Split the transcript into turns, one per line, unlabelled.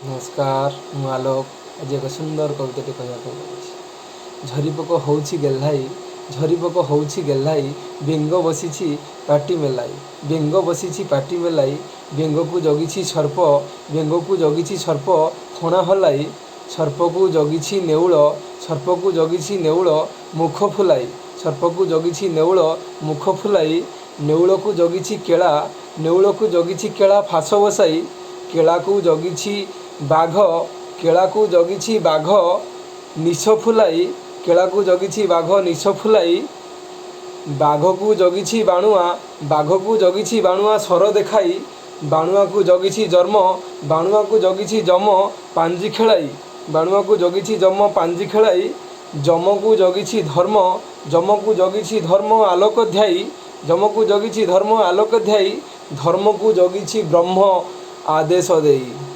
नमस्कार मु आलोक आज एक सुंदर कविताटी कहवाक झरीपोक होउछि गेल्हाई झरीपोक होउछि गेल्हाई बेंग बसिछि पाटी मेलाई बेंग बसिछि पाटी मेलाई बेंग को जगिछि सर्प बेंग को जगिछि सर्प फणा हलाई सर्प को जगिछि नेउल सर्प को जगिछि नेउल मुख फुलाई सर्प को जगिछि नेउल मुख फुलाई नेउल को जगिछि केळा नेउल को जगिछि केळा फास बसाई केळा को जगिछि बाघ केळा को जगिछि बाघ निश फुलाई केळा को जगिछि बाघ निश फुलाई बाघ को जगिछि बाणुआ बाघ को जगिछि बाणुआ स्वर देखाई बाणुआ को जगिछि जर्म बाणुआ को जगिछि जम पांजी खेलाई बाणुआ को जगिछि जम पांजी खेलाई जम को जगिछि धर्म जम को जगिछि धर्म आलोक ध्यायी जम को जगिछि धर्म आलोक ध्यायी धर्म को जगिछि ब्रह्म आदेश देई।